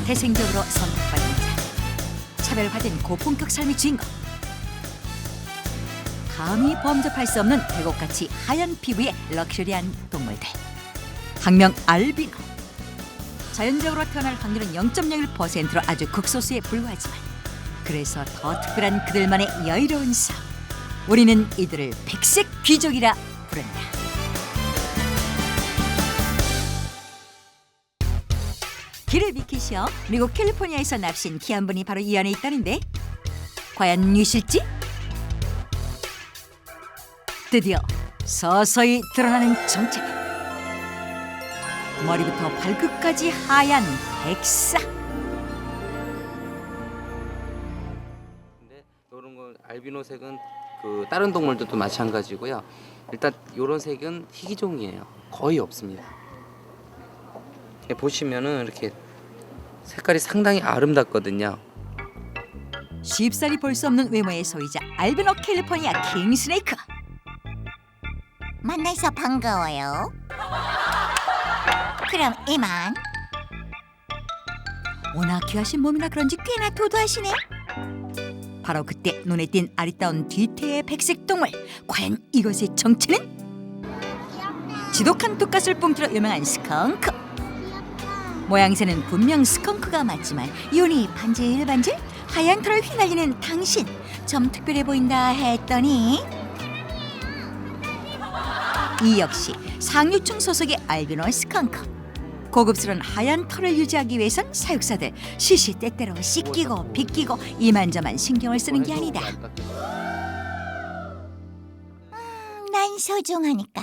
태생적으로 선택받은 자, 차별화된 고품격 삶의 주인공. 감히 범접할 수 없는 백옥같이 하얀 피부의 럭셔리한 동물들. 학명 알비노. 자연적으로 태어날 확률은 0.01%로 아주 극소수에 불과하지만 그래서 더 특별한 그들만의 여유로운 삶. 우리는 이들을 백색 귀족이라 부른다. 길을 비키시어 미국 캘리포니아에서 납신 귀한 분이 바로 이 안에 있다는데 과연 유실지? 드디어 서서히 드러나는 정체. 머리부터 발끝까지 하얀 백사. 근데 이런 거 알비노 색은 그 다른 동물들도 마찬가지고요. 일단 이런 색은 희귀종이에요. 거의 없습니다. 보시면은 이렇게 색깔이 상당히 아름답거든요. 쉽사리 볼 수 없는 외모의 소유자 알비노 캘리포니아 킹스네이크. 만나서 반가워요. 그럼 이만. 워낙 귀하신 몸이라 그런지 꽤나 도도하시네. 바로 그때 눈에 띈 아리따운 뒤태의 백색 동물. 과연 이것의 정체는? 지독한 독가슬 뽕기로 유명한 스컹크. 모양새는 분명 스컹크가 맞지만 윤이 반질반질 하얀 털을 휘날리는 당신. 좀 특별해 보인다 했더니 이 역시 상류층 소속의 알비노 스컹크. 고급스러운 하얀 털을 유지하기 위해선 사육사들 시시때때로 씻기고 빗기고 이만저만 신경을 쓰는 게 아니다. 난 소중하니까.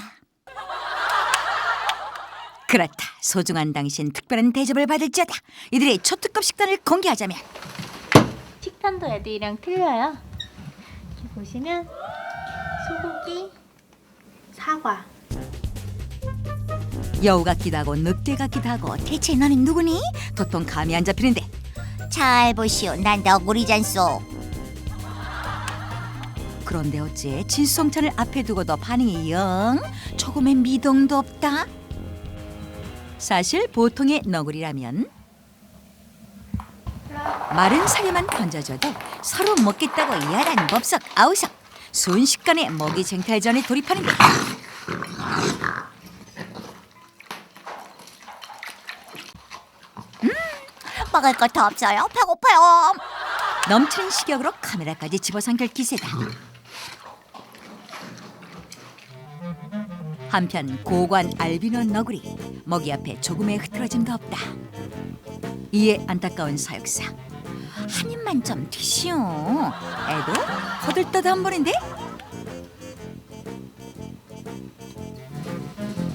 그렇다. 소중한 당신 특별한 대접을 받을지어다. 이들의 초특급 식단을 공개하자면 식단도 애들이랑 틀려요. 이렇게 보시면 소고기, 사과. 여우 같기도 하고 늑대 같기도 하고 대체 너는 누구니? 도통 감이 안 잡히는데 잘 보시오. 난 너구리잖소. 그런데 어째 진수성찬을 앞에 두고도 반응이 영 조금의 미동도 없다. 사실 보통의 너구리라면 마른 사료만 던져줘도 서로 먹겠다고 야단 법석 아우석 순식간에 먹이 쟁탈전에 돌입하는 것. 먹을 것 더 없어요. 배고파요. 넘치는 식욕으로 카메라까지 집어삼킬 기세다. 한편 고관 알비노 너구리 먹이 앞에 조금의 흐트러짐도 없다. 이에 안타까운 사육사. 한 입만 좀 드시오. 애도 거들떠도1번인데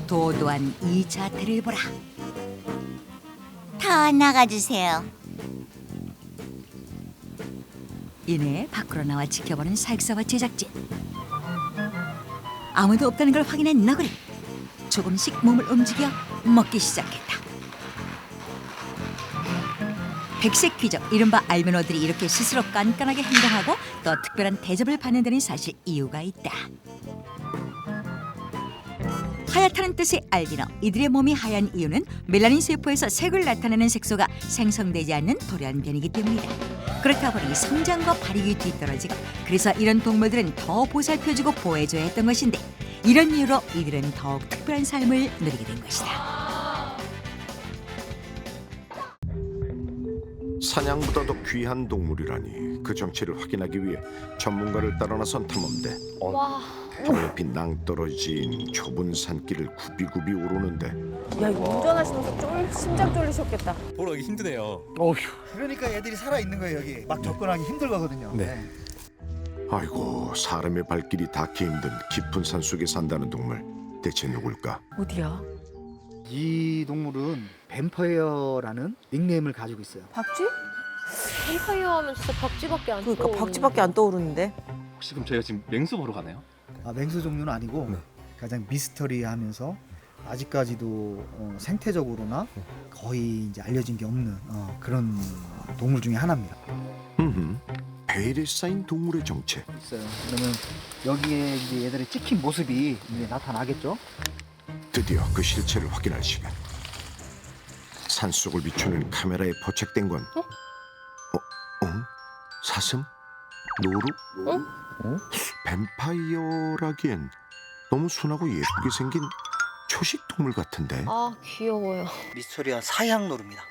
도도한 이 자태를 보라. 다 나가주세요. 이내 밖으로 나와 지켜보는 사육사와 제작진. 아무도 없다는 걸 확인한 너구리. 조금씩 몸을 움직여 먹기 시작했다. 백색 귀족 이른바 알비노들이 이렇게 스스로 깐깐하게 행동하고 또 특별한 대접을 받는 데는 사실 이유가 있다. 하얗다는 뜻의 알비노. 이들의 몸이 하얀 이유는 멜라닌 세포에서 색을 나타내는 색소가 생성되지 않는 돌연변이기 때문이다. 그렇다 보니 성장과 발육이 뒤떨어지고 그래서 이런 동물들은 더 보살펴주고 보호해줘야 했던 것인데 이런 이유로 이들은 더욱 특별한 삶을 누리게 된 것이다. 사냥보다도 귀한 동물이라니 그 정체를 확인하기 위해 전문가를 따라 나선 탐험대. 와, 저높이 낭떠러진 좁은 산길을 굽이굽이 오르는데 야, 이거 운전하시면서 심장 쫄리셨겠다. 보러가기 힘드네요. 그러니까 애들이 살아 있는 거예요 여기. 막 접근하기 힘들거든요. 네. 아이고 사람의 발길이 닿기 힘든 깊은 산 속에 산다는 동물 대체 누굴까? 어디야? 이 동물은 뱀파이어라는 닉네임을 가지고 있어요. 박쥐? 뱀파이어 하면 진짜 박쥐밖에 안 그러니까 떠오르는데. 박쥐밖에 안 떠오르는데. 혹시 그럼 저희가 지금 맹수 보러 가나요? 맹수 종류는 아니고 네. 가장 미스터리하면서 아직까지도 생태적으로나 거의 이제 알려진 게 없는 그런 동물 중에 하나입니다. 베일에 쌓인 동물의 정체. 있어요. 그러면 여기에 이제 얘들의 찍힌 모습이 이제 나타나겠죠. 드디어 그 실체를 확인할 시간. 산속을 비추는 카메라에 포착된 건 사슴? 노루? 뱀파이어라기엔 너무 순하고 예쁘게 생긴 초식 동물 같은데. 아 귀여워요. 미스터리한 사양노루입니다.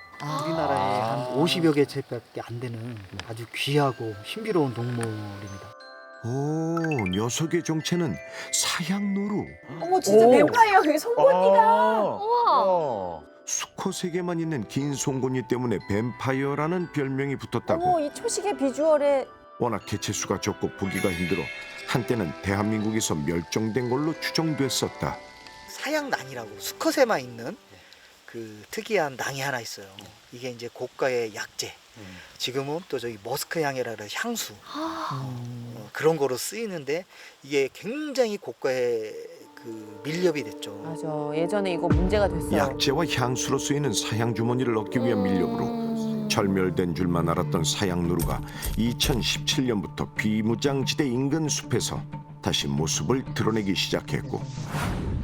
우리나라에 한 50여 개 채밖에 안 되는 아주 귀하고 신비로운 동물입니다. 오, 녀석의 정체는 사양노루. 어머 진짜 뱀파이어 그 송곳니가. 우와. 수컷에게만 있는 긴 송곳니 때문에 뱀파이어라는 별명이 붙었다고. 어머 이 초식의 비주얼에 워낙 개체수가 적고 보기가 힘들어 한때는 대한민국에서 멸종된 걸로 추정됐었다. 사양낭이라고 수컷에만 있는 그 특이한 낭이 하나 있어요. 이게 이제 고가의 약재. 지금은 또 저기 머스크 향이라 그래 향수 그런 거로 쓰이는데 이게 굉장히 고가의 그 밀렵이 됐죠. 맞아. 예전에 이거 문제가 됐어요. 약재와 향수로 쓰이는 사양 주머니를 얻기 위한 밀렵으로 절멸된 줄만 알았던 사양누루가 2017년부터 비무장지대 인근 숲에서 다시 모습을 드러내기 시작했고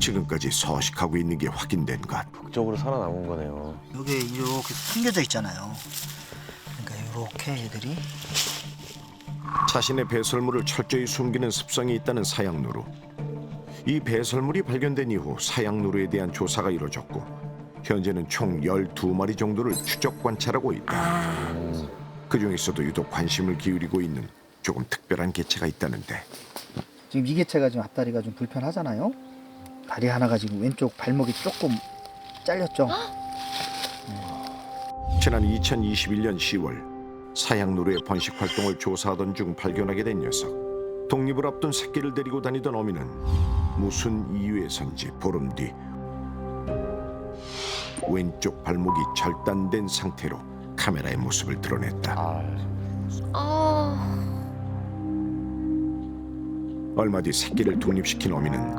지금까지 서식하고 있는 게 확인된 것. 극적으로 살아남은 거네요. 여기 이렇게 숨겨져 있잖아요. 그러니까 이렇게 애들이 자신의 배설물을 철저히 숨기는 습성이 있다는 사양누루. 이 배설물이 발견된 이후 사양누루에 대한 조사가 이루어졌고 현재는 총 12마리 정도를 추적 관찰하고 있다. 그 중에서도 유독 관심을 기울이고 있는 조금 특별한 개체가 있다는데. 지금 이 개체가 지금 앞다리가 좀 불편하잖아요. 다리 하나가 지금 왼쪽 발목이 조금 잘렸죠. 지난 2021년 10월 사양누루의 번식 활동을 조사하던 중 발견하게 된 녀석. 독립을 앞둔 새끼를 데리고 다니던 어미는 무슨 이유에선지 보름 뒤 왼쪽 발목이 절단된 상태로 카메라의 모습을 드러냈다. 얼마 뒤 새끼를 독립시킨 어미는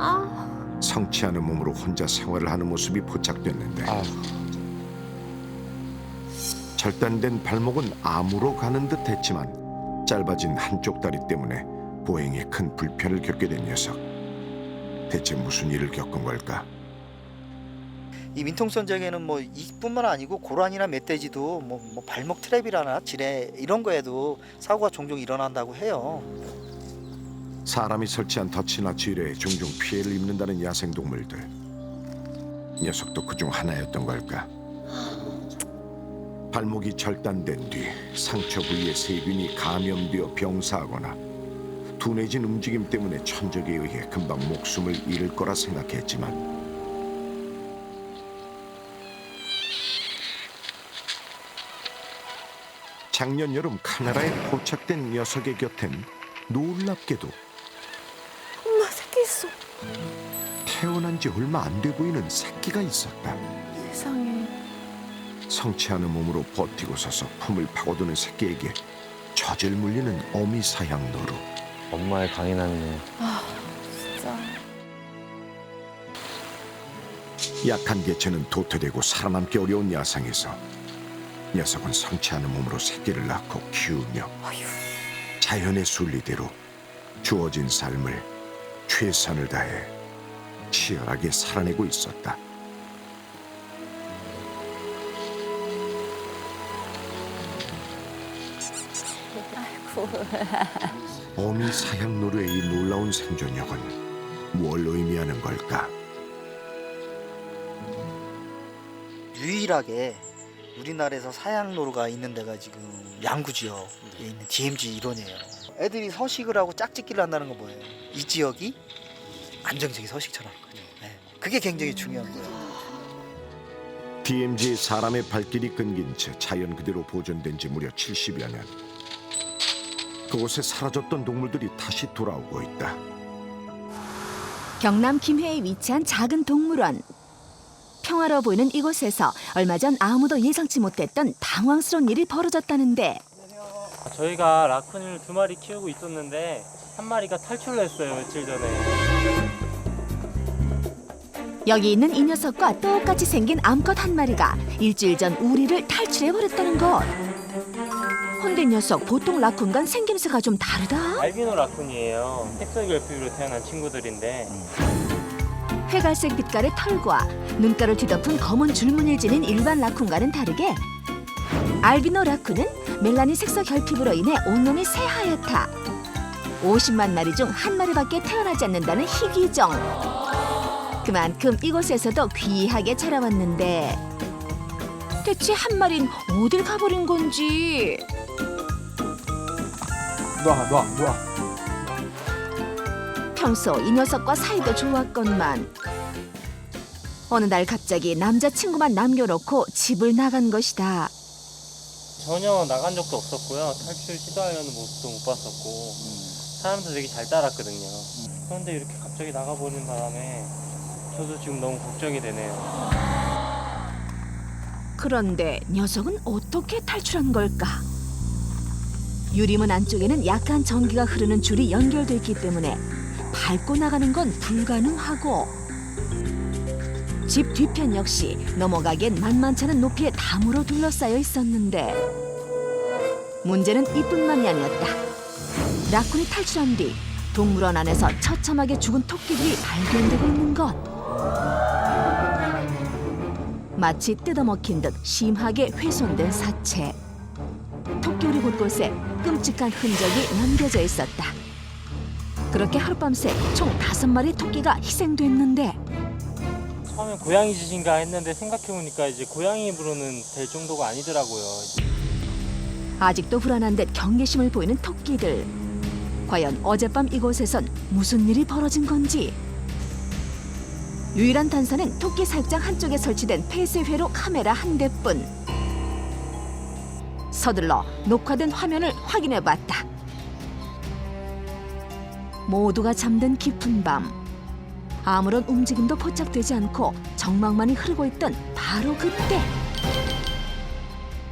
성취하는 몸으로 혼자 생활을 하는 모습이 포착됐는데 절단된 발목은 암으로 가는 듯 했지만 짧아진 한쪽 다리 때문에 보행에 큰 불편을 겪게 된 녀석. 대체 무슨 일을 겪은 걸까? 이 민통선장에는 뭐 이뿐만 아니고 고라니나 멧돼지도 뭐 발목 트랩이라나 지뢰 이런 거에도 사고가 종종 일어난다고 해요. 사람이 설치한 덫이나 지뢰에 종종 피해를 입는다는 야생동물들. 녀석도 그중 하나였던 걸까? 발목이 절단된 뒤 상처 부위에 세균이 감염되어 병사하거나 둔해진 움직임 때문에 천적에 의해 금방 목숨을 잃을 거라 생각했지만 작년 여름 카메라에 포착된 녀석의 곁엔 놀랍게도 엄마 새끼 있어. 태어난 지 얼마 안 돼 보이는 새끼가 있었다. 세상에. 성취하는 몸으로 버티고 서서 품을 파고드는 새끼에게 젖을 물리는 어미 사양노루. 엄마의 강인함이네. 진짜. 약한 개체는 도태되고 살아남기 어려운 야상에서 녀석은 성취하는 몸으로 새끼를 낳고 키우며 자연의 순리대로 주어진 삶을 최선을 다해 치열하게 살아내고 있었다. 어미 사양노루의 이 놀라운 생존력은 뭘 의미하는 걸까? 유일하게 우리나라에서 사양노루가 있는 데가 지금 양구지역에 있는 DMZ 일원이에요. 애들이 서식을 하고 짝짓기를 한다는 건 뭐예요? 이 지역이 안정적인 서식처라는 거죠. 네. 그게 굉장히 중요한 거예요. DMZ의 사람의 발길이 끊긴 채 자연 그대로 보존된 지 무려 70여 년. 그곳에 사라졌던 동물들이 다시 돌아오고 있다. 경남 김해에 위치한 작은 동물원. 평화로워 보이는 이곳에서 얼마 전 아무도 예상치 못했던 당황스러운 일이 벌어졌다는데 저희가 라쿤을 2마리 키우고 있었는데 한 마리가 탈출을 했어요, 며칠 전에. 여기 있는 이 녀석과 똑같이 생긴 암컷 한 마리가 일주일 전 우리를 탈출해버렸다는 것. 헌데 녀석 보통 라쿤과는 생김새가 좀 다르다? 알비노 라쿤이에요. 색소결핍으로 태어난 친구들인데 회갈색 빛깔의 털과 눈가를 뒤덮은 검은 줄무늬를 지닌 일반 라쿤과는 다르게 알비노 라쿤은 멜라닌 색소 결핍으로 인해 온몸이 새하얗다. 50만 마리 중 한 마리밖에 태어나지 않는다는 희귀종. 그만큼 이곳에서도 귀하게 자라왔는데 대체 한 마리는 어딜 가버린 건지. 놔. 평소 이 녀석과 사이도 좋았건만 어느 날 갑자기 남자친구만 남겨놓고 집을 나간 것이다. 전혀 나간 적도 없었고요. 탈출 시도하려는 모습도 못 봤었고 사람도 되게 잘 따랐거든요. 그런데 이렇게 갑자기 나가버리는 바람에 저도 지금 너무 걱정이 되네요. 그런데 녀석은 어떻게 탈출한 걸까? 유리문 안쪽에는 약한 전기가 흐르는 줄이 연결돼 있기 때문에 밟고 나가는 건 불가능하고 집 뒤편 역시 넘어가기엔 만만찮은 높이의 담으로 둘러싸여 있었는데 문제는 이뿐만이 아니었다. 라쿤이 탈출한 뒤 동물원 안에서 처참하게 죽은 토끼들이 발견되고 있는 것. 마치 뜯어먹힌 듯 심하게 훼손된 사체. 토끼우리 곳곳에 끔찍한 흔적이 남겨져 있었다. 그렇게 하룻밤새 총 5마리 토끼가 희생됐는데 처음엔 고양이 짓인가 했는데 생각해보니까 이제 고양이 입으로는 될 정도가 아니더라고요. 아직도 불안한 듯 경계심을 보이는 토끼들. 과연 어젯밤 이곳에선 무슨 일이 벌어진 건지. 유일한 단서는 토끼 사육장 한쪽에 설치된 폐쇄회로 카메라 한 대뿐. 서둘러 녹화된 화면을 확인해봤다. 모두가 잠든 깊은 밤. 아무런 움직임도 포착되지 않고 정막만이 흐르고 있던 바로 그때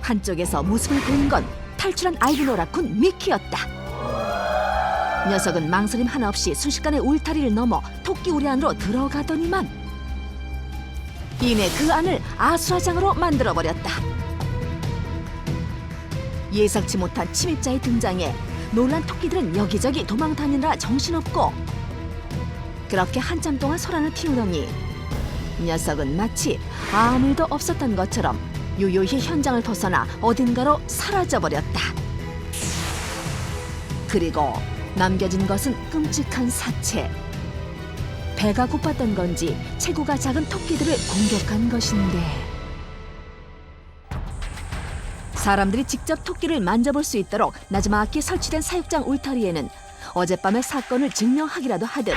한쪽에서 모습을 보인 건 탈출한 알비노 라쿤 미키였다. 녀석은 망설임 하나 없이 순식간에 울타리를 넘어 토끼 우리 안으로 들어가더니만 이내 그 안을 아수라장으로 만들어버렸다. 예상치 못한 침입자의 등장에 놀란 토끼들은 여기저기 도망 다니느라 정신없고 그렇게 한참 동안 소란을 피우더니 녀석은 마치 아무 일도 없었던 것처럼 유유히 현장을 벗어나 어딘가로 사라져버렸다. 그리고 남겨진 것은 끔찍한 사체. 배가 고팠던 건지 체구가 작은 토끼들을 공격한 것인데 사람들이 직접 토끼를 만져볼 수 있도록 나지막히 설치된 사육장 울타리에는 어젯밤의 사건을 증명하기라도 하듯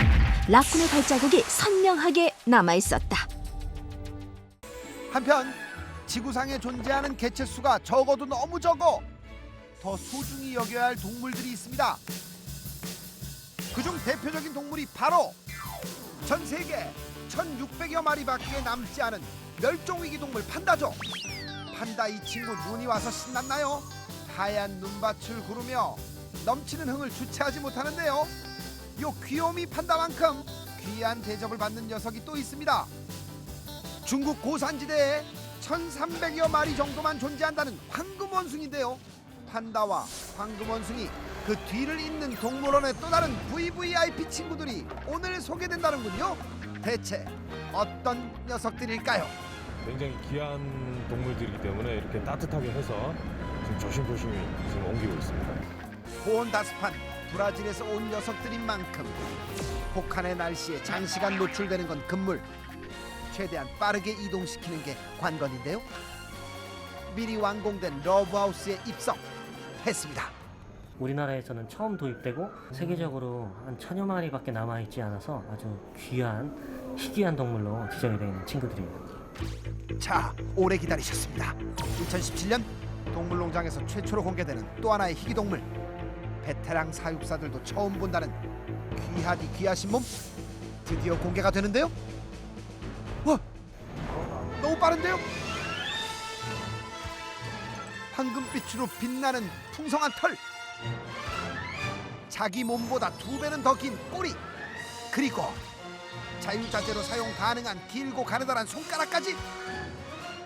라쿤의 발자국이 선명하게 남아있었다. 한편 지구상에 존재하는 개체수가 적어도 너무 적어 더 소중히 여겨야 할 동물들이 있습니다. 그중 대표적인 동물이 바로 전 세계 1600여 마리밖에 남지 않은 멸종위기 동물 판다죠. 판다 이 친구 눈이 와서 신났나요? 하얀 눈밭을 구르며 넘치는 흥을 주체하지 못하는데요. 요 귀요미 판다만큼 귀한 대접을 받는 녀석이 또 있습니다. 중국 고산지대에 1300여 마리 정도만 존재한다는 황금원숭인데요. 판다와 황금원숭이 그 뒤를 잇는 동물원의 또 다른 VVIP 친구들이 오늘 소개된다는군요. 대체 어떤 녀석들일까요? 굉장히 귀한 동물들이기 때문에 이렇게 따뜻하게 해서 지금 조심조심히 지금 옮기고 있습니다. 고온다습한 브라질에서 온 녀석들인 만큼 혹한의 날씨에 장시간 노출되는 건 금물. 최대한 빠르게 이동시키는 게 관건인데요. 미리 완공된 러브하우스에 입성했습니다. 우리나라에서는 처음 도입되고 세계적으로 한 1000여 마리밖에 남아있지 않아서 아주 귀한 희귀한 동물로 지정이 되어 있는 친구들입니다. 자, 오래 기다리셨습니다. 2017년 동물농장에서 최초로 공개되는 또 하나의 희귀동물. 베테랑 사육사들도 처음 본다는 귀하디 귀하신 몸 드디어 공개가 되는데요. 와, 너무 빠른데요? 황금빛으로 빛나는 풍성한 털, 자기 몸보다 2배는 더 긴 꼬리, 그리고 자유자재로 사용 가능한 길고 가느다란 손가락까지.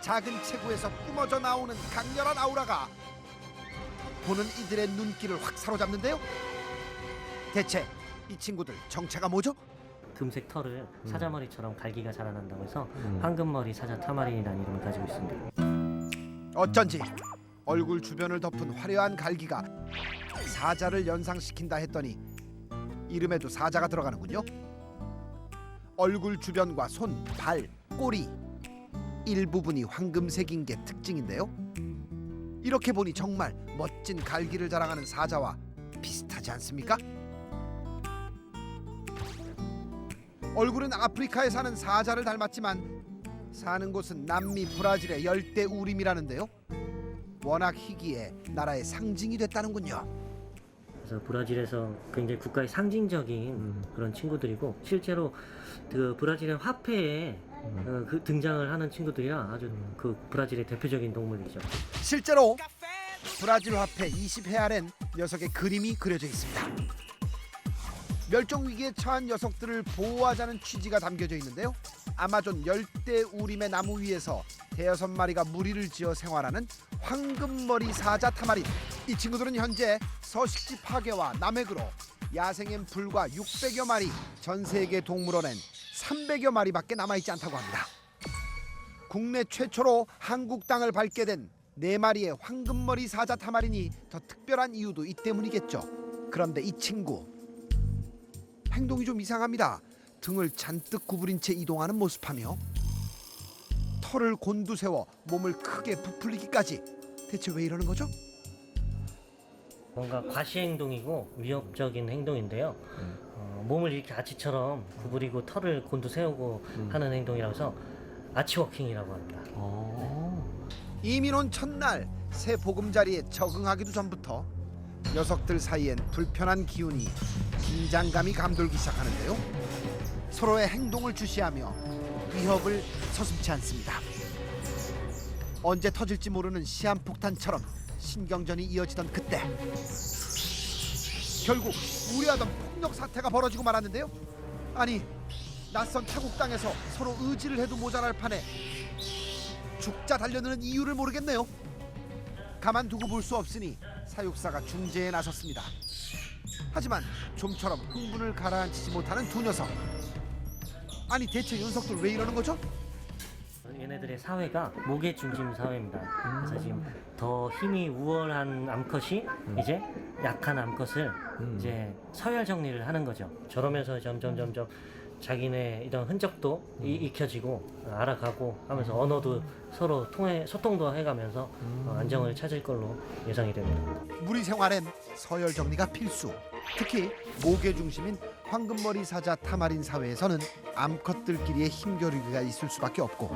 작은 체구에서 뿜어져 나오는 강렬한 아우라가 보는 이들의 눈길을 확 사로잡는데요. 대체 이 친구들 정체가 뭐죠? 금색 털을 사자머리처럼 갈기가 자라난다고 해서 황금머리 사자 타마린이라는 이름을 가지고 있습니다. 어쩐지 얼굴 주변을 덮은 화려한 갈기가 사자를 연상시킨다 했더니 이름에도 사자가 들어가는군요. 얼굴 주변과 손, 발, 꼬리 일부분이 황금색인 게 특징인데요. 이렇게 보니 정말 멋진 갈기를 자랑하는 사자와 비슷하지 않습니까? 얼굴은 아프리카에 사는 사자를 닮았지만 사는 곳은 남미 브라질의 열대 우림이라는데요. 워낙 희귀해 나라의 상징이 됐다는군요. 그래서 브라질에서 굉장히 국가의 상징적인 그런 친구들이고 실제로 그 브라질의 화폐에 그 등장을 하는 친구들이라 아주 그 브라질의 대표적인 동물이죠. 실제로 브라질 화폐 20헤알엔 녀석의 그림이 그려져 있습니다. 멸종 위기에 처한 녀석들을 보호하자는 취지가 담겨져 있는데요. 아마존 열대 우림의 나무 위에서 대여섯 마리가 무리를 지어 생활하는 황금머리 사자 타마린. 이 친구들은 현재 서식지 파괴와 남획으로 야생엔 불과 600여 마리, 전 세계 동물원엔 300여 마리밖에 남아있지 않다고 합니다. 국내 최초로 한국 땅을 밟게 된 4마리의 황금머리 사자 타마린이 더 특별한 이유도 이 때문이겠죠. 그런데 이 친구 행동이 좀 이상합니다. 등을 잔뜩 구부린 채 이동하는 모습하며 털을 곤두세워 몸을 크게 부풀리기까지. 대체 왜 이러는 거죠? 뭔가 과시 행동이고 위협적인 행동인데요. 몸을 이렇게 아치처럼 구부리고 털을 곤두세우고 하는 행동이라고 해서 아치워킹이라고 합니다. 이민 온 첫날 새 보금자리에 적응하기도 전부터 녀석들 사이엔 불편한 기운이, 긴장감이 감돌기 시작하는데요. 서로의 행동을 주시하며 위협을 서슴지 않습니다. 언제 터질지 모르는 시한폭탄처럼 신경전이 이어지던 그때 결국 우려하던 폭력 사태가 벌어지고 말았는데요. 아니, 낯선 타국 땅에서 서로 의지를 해도 모자랄 판에 죽자 달려드는 이유를 모르겠네요. 가만두고 볼 수 없으니 사육사가 중재에 나섰습니다. 하지만 좀처럼 흥분을 가라앉히지 못하는 두 녀석. 아니, 대체 이 녀석들 왜 이러는 거죠? 얘네들의 사회가 목의 중심 사회입니다. 그래서 지금 더 힘이 우월한 암컷이 이제 약한 암컷을 이제 서열 정리를 하는 거죠. 저러면서 점점 자기네 이런 흔적도 익혀지고 알아가고 하면서 언어도 서로 소통도 해가면서 안정을 찾을 걸로 예상이 됩니다. 무리 생활엔 서열 정리가 필수. 특히 목의 중심인 황금머리 사자 타마린 사회에서는 암컷들끼리의 힘겨루기가 있을 수밖에 없고,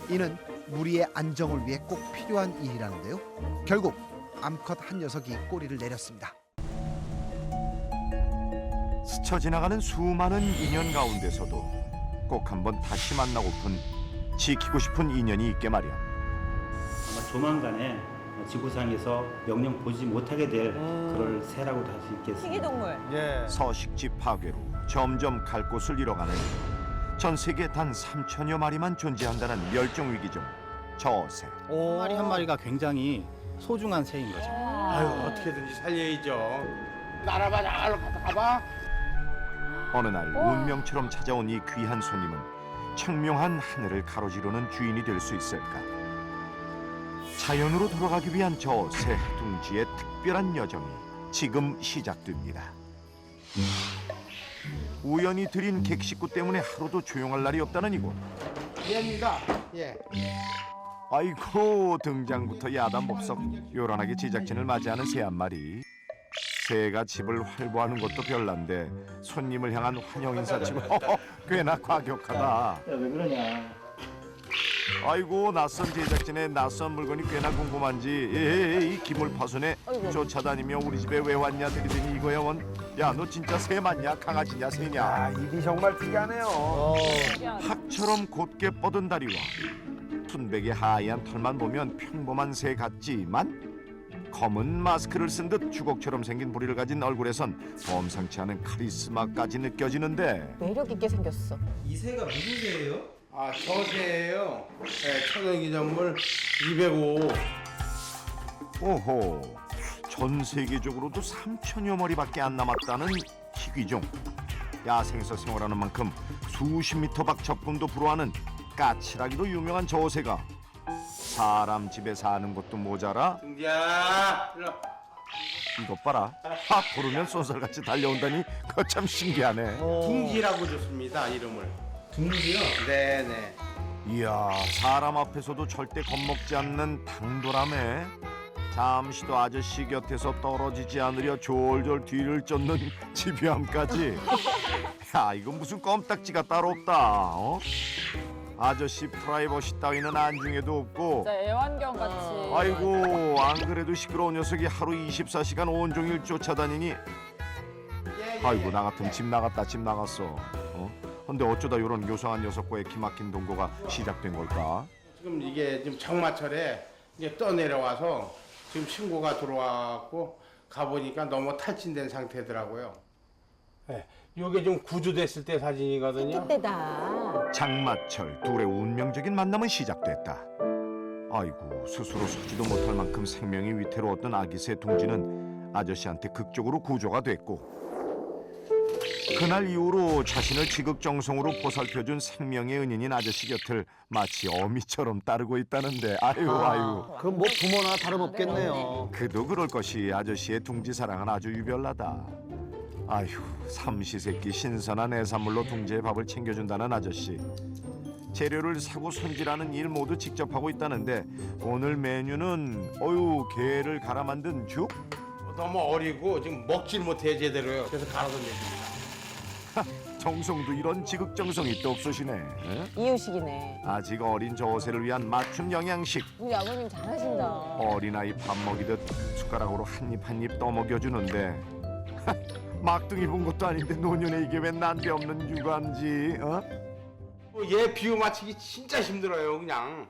이는 무리의 안정을 위해 꼭 필요한 일이라는데요. 결국 암컷 한 녀석이 꼬리를 내렸습니다. 스쳐 지나가는 수많은 인연 가운데서도 꼭 한번 다시 만나고픈 지키고 싶은 인연이 있게 마련. 아마 조만간에 지구상에서 영영 보지 못하게 될 그럴 새라고도 할 수 있겠습니다. 희귀동물. 서식지 파괴로 점점 갈 곳을 잃어가는 전 세계 단 3천여 마리만 존재한다는 멸종 위기종 저새. 한 마리 한 마리가 굉장히 소중한 새인 거죠. 아유, 어떻게든지 살려야죠. 날아봐, 가봐. 어느 날 운명처럼 찾아온 이 귀한 손님은 청명한 하늘을 가로지르는 주인이 될 수 있을까? 자연으로 돌아가기 위한 저 새 둥지의 특별한 여정이 지금 시작됩니다. 우연히 들인 객식구 때문에 하루도 조용할 날이 없다는 이곳. 얘입니다. 예. 아이고, 등장부터 야단법석. 요란하게 제작진을 맞이하는 새 한 마리. 새가 집을 활보하는 것도 별난데 손님을 향한 환영 인사치고 꽤나 과격하다. 야, 왜 그러냐? 아이고, 낯선 제작진의 낯선 물건이 꽤나 궁금한지 이 기물 파손에 쫓아다니며 우리 집에 왜 왔냐 들이더니 이거야 원. 야, 너 진짜 새 맞냐? 강아지냐? 새냐? 아, 입이 정말 특이하네요. 학처럼 곧게 뻗은 다리와 순백의 하얀 털만 보면 평범한 새 같지만 검은 마스크를 쓴 듯 주걱처럼 생긴 부리를 가진 얼굴에선 범상치 않은 카리스마까지 느껴지는데 매력 있게 생겼어. 이 새가 무슨 새예요? 아, 저 새예요. 네, 천연기념물 205. 오호, 전 세계적으로도 3천여 마리밖에 안 남았다는 희귀종. 야생에서 생활하는 만큼 수십 미터 밖 접근도 불허하는 까칠하기로 유명한 저새가 사람 집에 사는 것도 모자라 둥지야, 일로. 이것 봐라. 부르면 쏜살같이 달려온다니 그거 참 신기하네. 둥지라고 줬습니다, 이름을. 둥지요? 네네. 이야, 사람 앞에서도 절대 겁먹지 않는 당돌함에 잠시도 아저씨 곁에서 떨어지지 않으려 졸졸 뒤를 쫓는 집요함까지. 야, 이건 무슨 껌딱지가 따로 없다. 어? 아저씨 프라이버시 따위는 안중에도 없고. 진짜 애완견 같이. 아이고, 안 그래도 시끄러운 녀석이 하루 24시간 온종일 쫓아다니니. 아이고, 나 같으면 집 나갔다 집 나갔어. 어? 근데 어쩌다 이런 요상한 녀석과의 기막힌 동거가 시작된 걸까? 지금 이게 지금 장마철에 이제 떠내려와서 지금 신고가 들어왔고 가보니까 너무 탈진된 상태더라고요. 네, 이게 좀 구조됐을 때 사진이거든요. 그때다. 장마철 둘의 운명적인 만남은 시작됐다. 아이고, 스스로 서지도 못할 만큼 생명이 위태로웠던 아기새 둥지는 아저씨한테 극적으로 구조가 됐고 그날 이후로 자신을 지극정성으로 보살펴준 생명의 은인인 아저씨 곁을 마치 어미처럼 따르고 있다는데 아유. 그럼 뭐 부모나 다름없겠네요. 그도 그럴 것이 아저씨의 둥지 사랑은 아주 유별나다. 아휴, 삼시세끼 신선한 해산물로 둥지의 밥을 챙겨준다는 아저씨. 재료를 사고 손질하는 일 모두 직접 하고 있다는데 오늘 메뉴는 게를 갈아 만든 죽? 너무 어리고 지금 먹질 못해 제대로요. 그래서 갈아서 내줍니다. 정성도 이런 지극정성이 또 없으시네. 에? 이유식이네. 아직 어린 저새를 위한 맞춤 영양식. 우리 아버님 잘하신다. 어린아이 밥 먹이듯 숟가락으로 한 입 한 입 떠먹여주는데 막둥이 본 것도 아닌데 노년에 이게 왜 난데없는 육아인지. 어? 얘 비유 맞추기 진짜 힘들어요, 그냥.